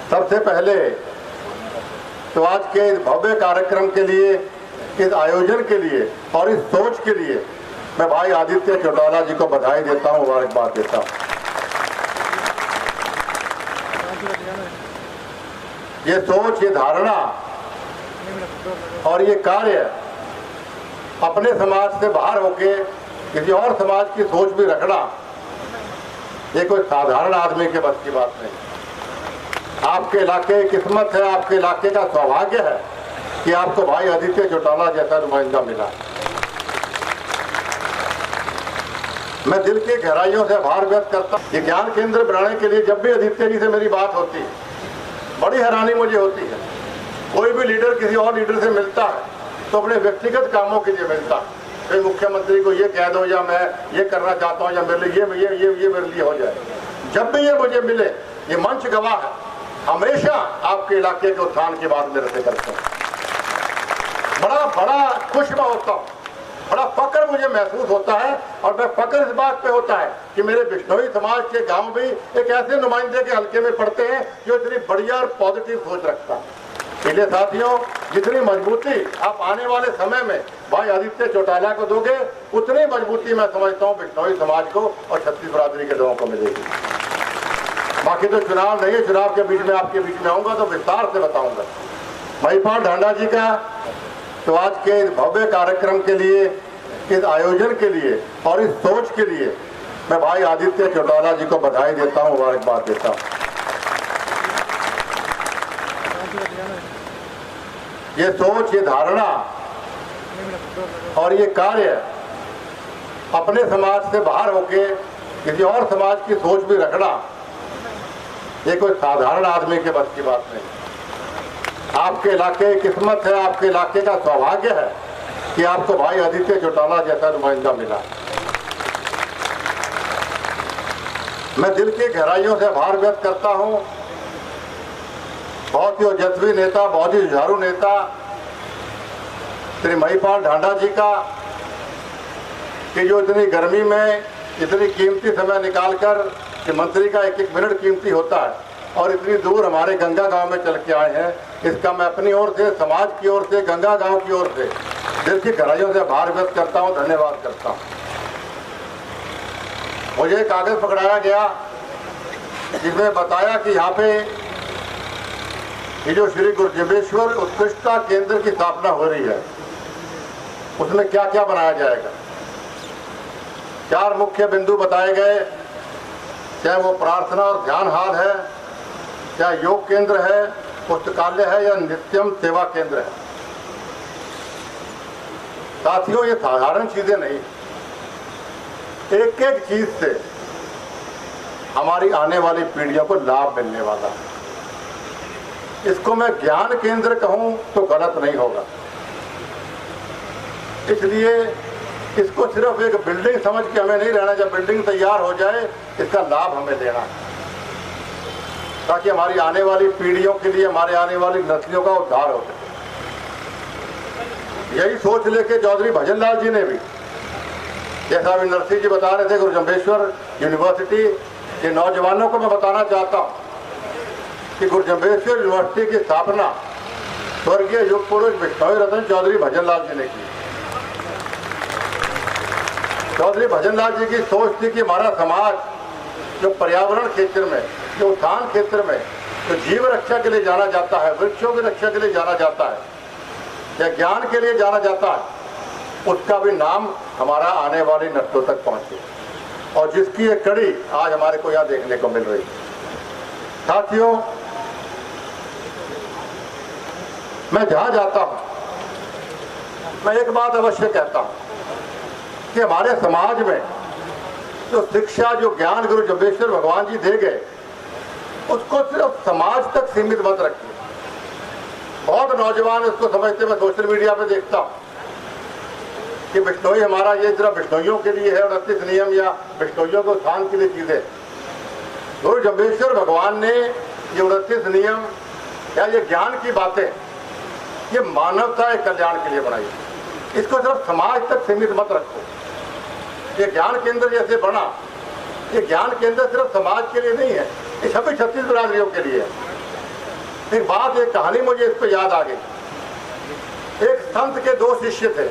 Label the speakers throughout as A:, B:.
A: सबसे पहले तो आज के इस भव्य कार्यक्रम के लिए, इस आयोजन के लिए और इस सोच के लिए मैं भाई आदित्य चौटाला जी को बधाई देता हूं, मुबारकबाद देता हूं। ये सोच, ये धारणा और ये कार्य अपने समाज से बाहर होके किसी और समाज की सोच भी रखना, ये कोई साधारण आदमी के बस की बात नहीं। आपके इलाके की किस्मत है, आपके इलाके का सौभाग्य है कि आपको भाई आदित्य चौटाला जैसा नुमाइंदा मिला। मैं दिल की गहराइयों से आभार व्यक्त करता हूं। ये ज्ञान केंद्र बनाने के लिए जब भी आदित्य जी से मेरी बात होती है, बड़ी हैरानी मुझे होती है। कोई भी लीडर किसी और लीडर से मिलता है तो अपने व्यक्तिगत कामों के लिए मिलता है, फिर मुख्यमंत्री को ये कह दो या मैं ये करना चाहता हूँ या मेरे लिए ये मेरे लिए हो जाए। जब भी ये मुझे मिले, ये मंच गवाह है, हमेशा आपके इलाके के उत्थान की बात मेरे से करते हैं। बड़ा खुश मैं होता हूँ, बड़ा फक्र मुझे महसूस होता है और मैं फक्र इस बात पे होता है कि मेरे बिश्नोई समाज के गांव भी एक ऐसे नुमाइंदे के हल्के में पड़ते हैं जो इतनी बढ़िया और पॉजिटिव सोच रखता है। इसलिए साथियों, जितनी मजबूती आप आने वाले समय में भाई आदित्य चौटाला को दोगे, उतनी मजबूती मैं समझता हूँ बिश्नोई समाज को और छत्तीस बरादरी के लोगों को मिलेगी। बाकी तो चुनाव नहीं है, चुनाव के बीच में आपके बीच में आऊंगा तो विस्तार से बताऊंगा। महिपाल ढांडा जी का तो आज के इस भव्य कार्यक्रम के लिए, इस आयोजन के लिए और इस सोच के लिए मैं भाई आदित्य चौटाला जी को बधाई देता हूं, मुबारकबाद देता हूं। ये सोच, ये धारणा और ये कार्य अपने समाज से बाहर होके किसी और समाज की सोच भी रखना, ये कोई साधारण आदमी के बस की बात नहीं। आपके इलाके की किस्मत है, आपके इलाके का सौभाग्य है कि आपको भाई आदित्य चौटाला जैसा नुमाइंदा मिला। मैं दिल की गहराइयों से आभार व्यक्त करता हूं। बहुत ही ओजस्वी नेता, बहुत ही जुझारू नेता श्री महिपाल ढांडा जी का, कि जो इतनी गर्मी में इतनी कीमती समय निकालकर कि मंत्री का एक एक मिनट कीमती होता है और इतनी दूर हमारे गंगा गांव में चल के आए हैं, इसका मैं अपनी ओर से, समाज की ओर से, गंगा गांव की ओर से दिल की गहराइयों से आभार व्यक्त करता हूं, धन्यवाद करता हूं। मुझे कागज पकड़ाया गया जिसमें बताया कि यहाँ पे ये जो श्री गुरुजम्बेश्वर उत्कृष्टता केंद्र की स्थापना हो रही है, उसमें क्या क्या बनाया जाएगा। 4 मुख्य बिंदु बताए गए, चाहे वो प्रार्थना और ध्यान हाल है, चाहे योग केंद्र है, पुस्तकालय है या नित्यम सेवा केंद्र है। साथियों, ये साधारण चीजें नहीं, एक एक चीज से हमारी आने वाली पीढ़ियों को लाभ मिलने वाला है। इसको मैं ज्ञान केंद्र कहूं तो गलत नहीं होगा। इसलिए इसको सिर्फ एक बिल्डिंग समझ के हमें नहीं रहना, जब बिल्डिंग तैयार हो जाए इसका लाभ हमें लेना है, ताकि हमारी आने वाली पीढ़ियों के लिए, हमारे आने वाली नस्लों का उद्धार हो सके। यही सोच लेके चौधरी भजन लाल जी ने भी, जैसा अभी नरसिंह जी बता रहे थे, गुरुजम्बेश्वर यूनिवर्सिटी के नौजवानों को मैं बताना चाहता हूँ कि गुरुजम्बेश्वर यूनिवर्सिटी की स्थापना स्वर्गीय युग पुरुष बिश्नोई रतन चौधरी भजन लाल जी ने की। चौधरी भजन लाल जी की सोच थी कि हमारा समाज जो पर्यावरण क्षेत्र में, जो उत्थान क्षेत्र में, जो जीव रक्षा के लिए जाना जाता है, वृक्षों की रक्षा के लिए जाना जाता है या ज्ञान के लिए जाना जाता है, उसका भी नाम हमारा आने वाली नस्लों तक पहुंचे, और जिसकी एक कड़ी आज हमारे को यहाँ देखने को मिल रही है। साथियों, मैं जहां जाता हूं मैं एक बात अवश्य कहता हूं कि हमारे समाज में जो शिक्षा, जो ज्ञान गुरु जम्बेश्वर भगवान जी दे गए, उसको सिर्फ समाज तक सीमित मत रखिए। बहुत नौजवान उसको समझते, मैं सोशल मीडिया पे देखता हूं कि बिश्नोई हमारा ये सिर्फ बिश्नोइयों के लिए है, 29 नियम या बिश्नोइयों को उत्थान के लिए चीजें। गुरु जम्बेश्वर भगवान ने ये 29 नियम या ये ज्ञान की बातें, ये मानवता के कल्याण के लिए बनाई। इसको सिर्फ समाज तक सीमित मत रखो। ये ज्ञान केंद्र जैसे बना, ये ज्ञान केंद्र सिर्फ समाज के लिए नहीं है, ये सभी 36 बिरादरियों के लिए है। एक बात, एक कहानी मुझे इस पर याद आ गई। एक संत के दो शिष्य थे,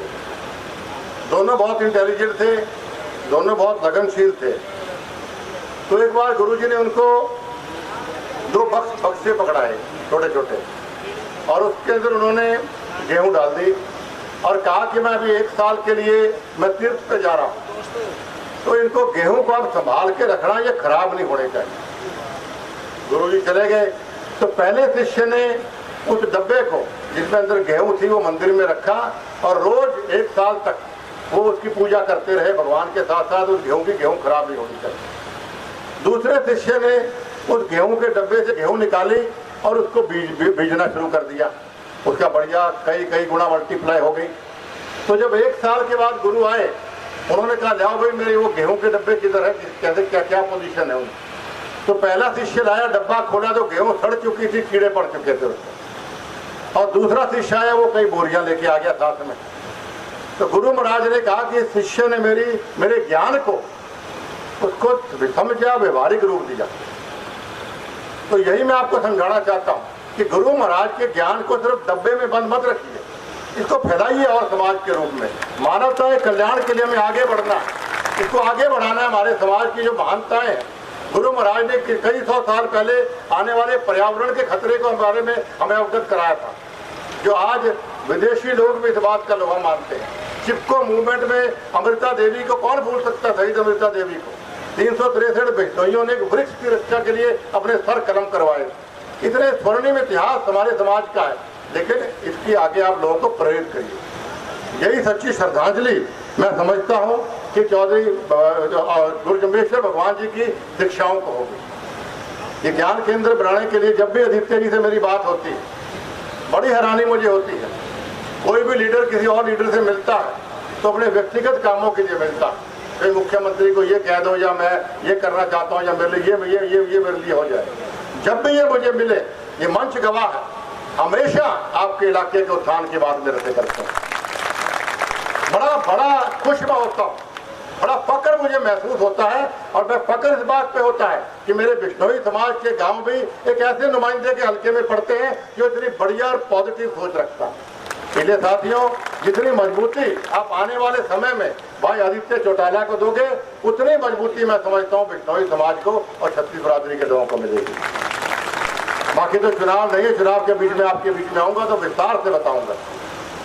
A: दोनों बहुत इंटेलिजेंट थे, दोनों बहुत लगनशील थे। तो एक बार गुरुजी ने उनको दो बक्से पकड़ाए छोटे छोटे, और उसके अंदर उन्होंने गेहूं डाल दी और कहा कि मैं अभी 1 साल के लिए मैं तीर्थ पे जा रहा हूँ, तो इनको गेहूं को आप संभाल के रखना, ये खराब नहीं होने चाहिए। गुरुजी चले गए। तो पहले शिष्य ने उस डब्बे को जिसमें अंदर गेहूं थी वो मंदिर में रखा और रोज 1 साल तक वो उसकी पूजा करते रहे भगवान के साथ साथ। उस गेहूं खराब नहीं होनी चाहिए। दूसरे शिष्य ने उस गेहूं के डब्बे से गेहूं निकाली और उसको बीजना शुरू कर दिया। उसका बढ़िया कई गुना मल्टीप्लाई हो गई। तो जब 1 साल के बाद गुरु आए, उन्होंने कहा लाओ भाई मेरे वो गेहूं के डब्बे किधर है, कैसे क्या क्या पोजीशन है उनकी। तो पहला शिष्य लाया, डब्बा खोला तो गेहूं सड़ चुकी थी, कीड़े पड़ चुके थे उसमें। और दूसरा शिष्य आया, वो कई बोरियां लेके आ गया साथ में। तो गुरु महाराज ने कहा कि शिष्य ने मेरे ज्ञान को उसको समझा, व्यवहारिक रूप दिया। तो यही मैं आपको समझाना चाहता हूँ कि गुरु महाराज के ज्ञान को सिर्फ डब्बे में बंद मत रखिए, इसको फैलाइए और समाज के रूप में। मानवता के कल्याण के लिए हमें आगे बढ़ना है, इसको आगे बढ़ाना है। हमारे समाज की जो महानताएं हैं, गुरु महाराज ने कई 100 साल पहले आने वाले पर्यावरण के खतरे को बारे में हमें अवगत कराया था, जो आज विदेशी लोग भी इस बात का लोहा मानते हैं। चिपको मूवमेंट में अमृता देवी को कौन भूल सकता, शहीद अमृता देवी को 363 बिश्नोइयों ने वृक्ष की रक्षा के लिए अपने सर कलम करवाए। इतने स्वर्णिम इतिहास हमारे समाज का है, लेकिन इसकी आगे आप लोगों को प्रेरित करिए। यही सच्ची श्रद्धांजलि मैं समझता हूँ कि चौधरी गुरु जम्बेश्वर भगवान जी की शिक्षाओं को होगी। ये ज्ञान केंद्र बनाने के लिए जब भी आदित्य जी से मेरी बात होती है, बड़ी हैरानी मुझे होती है। कोई भी लीडर किसी और लीडर से मिलता है तो अपने व्यक्तिगत कामों के लिए मिलता है, कहीं मुख्यमंत्री को ये कह दो, या मैं ये करना चाहता हूँ, या मेरे लिए ये मेरे लिए हो जाए। जब भी ये मुझे मिले, ये मंच गवाह है, हमेशा आपके इलाके के उत्थान की बात मेरे से करते हैं। बड़ा खुश मैं होता हूँ, बड़ा फक्र मुझे महसूस होता है। और मैं फक्र इस बात पे होता है कि मेरे बिश्नोई समाज के गांव भी एक ऐसे नुमाइंदे के हल्के में पड़ते हैं जो इतनी बढ़िया और पॉजिटिव सोच रखता है। इसलिए साथियों, जितनी मजबूती आप आने वाले समय में भाई आदित्य चौटाला को दोगे, उतनी मजबूती मैं समझता हूँ बिश्नोई समाज को और छत्तीस बरादरी के लोगों को मिलेगी। बाकी तो चुनाव नहीं है, चुनाव के बीच में आपके बीच में आऊंगा तो विस्तार से बताऊंगा।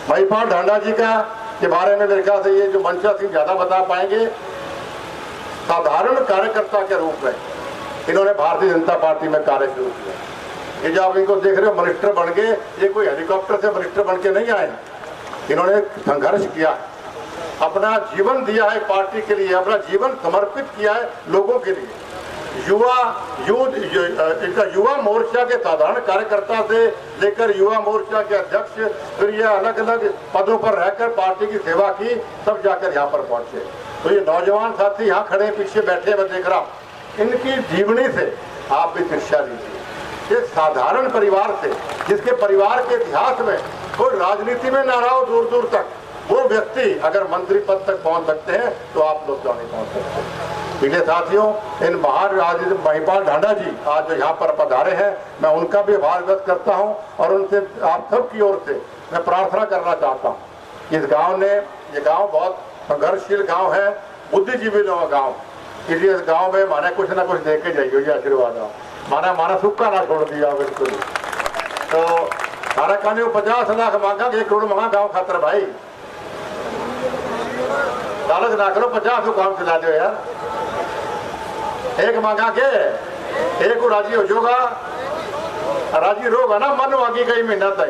A: महिपाल ढांडा जी के बारे में मेरे ख्याल से ये जो मंशा सिंह ज्यादा बता पाएंगे। साधारण कार्यकर्ता के रूप में इन्होंने भारतीय जनता पार्टी में कार्य शुरू किया। ये जो आप इनको देख रहे हो मिनिस्टर बन गए, ये कोई हेलीकॉप्टर से मिनिस्टर बन के नहीं आए हैं। इन्होंने संघर्ष किया, अपना जीवन दिया है पार्टी के लिए, अपना जीवन समर्पित किया है लोगों के लिए। इनका युवा मोर्चा के साधारण कार्यकर्ता से लेकर युवा मोर्चा के अध्यक्ष, फिर ये अलग अलग पदों पर रहकर पार्टी की सेवा की, तब जाकर यहाँ पर पहुंचे। तो ये नौजवान साथी यहाँ खड़े पीछे बैठे मैं देख रहा हूँ, इनकी जीवनी से आप भी शिक्षा लीजिए। एक साधारण परिवार से, जिसके परिवार के इतिहास में कोई राजनीति में ना रहा हो दूर दूर तक, वो व्यक्ति अगर मंत्री पद तक पहुंच सकते हैं तो आप लोग क्यों नहीं पहुंच सकते। इसलिए साथियों, इन महान महिपाल ढांडा जी आज जो यहाँ पर पधारे हैं, मैं उनका भी आभार व्यक्त करता हूँ और उनसे आप सब की ओर से मैं प्रार्थना करना चाहता हूँ। इस गांव ने, ये गांव बहुत संघर्षशील गांव है, बुद्धिजीवी लोगों का गाँव, इसलिए इस गाँव में माने कुछ ना कुछ दे के जाइए, ये आशीर्वाद हो। माना सुक्का ना छोड़ दिया बिल्कुल। तो सारा कहने 50 लाख मांगा, 1 करोड़ मांगा गाँव खातर भाई, लालच ना करो, 50 को काम चला दो यार। एक मांगा के एक को राजी हो जाओगा, राजी रोगा ना मन वाकी कई महीना तक।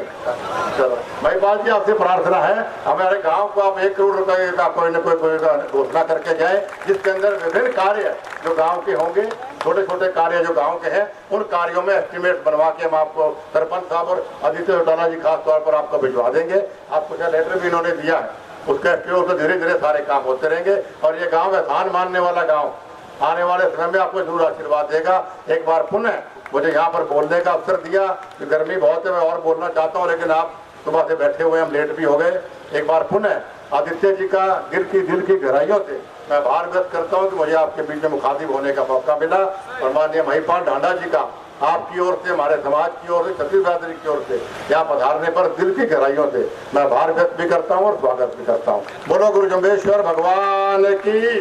A: चलो भाई बात जी, आपसे प्रार्थना है हमारे गांव को आप 1 करोड़ रुपए का कोई न कोई घोषणा करके जाए, जिसके अंदर विभिन्न कार्य जो गांव के होंगे, छोटे छोटे कार्य जो गांव के हैं, उन कार्यों में एस्टिमेट बनवा के हम आपको सरपंच साहब और आदित्य चौटाला जी खास तौर पर आपको भिजवा देंगे। आपको क्या लेटर भी इन्होंने दिया है, उसका एस्टिमेट तो धीरे धीरे सारे काम होते रहेंगे। और ये गाँव एहसान मानने वाला गाँव आने वाले समय में आपको जरूर आशीर्वाद देगा। एक बार पुनः मुझे यहाँ पर बोलने का अवसर दिया, कि गर्मी बहुत है, मैं और बोलना चाहता हूँ, लेकिन आप सुबह से बैठे हुए, हम लेट भी हो गए। एक बार पुनः आदित्य जी का दिल की गहराइयों से मैं आभार व्यक्त करता हूँ कि मुझे आपके बीच में मुखातिब होने का मौका मिला। और माननीय महिपाल ढांडा जी का आपकी ओर से, हमारे समाज की ओर से, छत्तीस बहादुरी की ओर से यहाँ पधारने पर दिल की गहराइयों से मैं आभार व्यक्त भी करता हूँ और स्वागत भी करता हूँ। बोलो गुरु जम्बेश्वर भगवान की।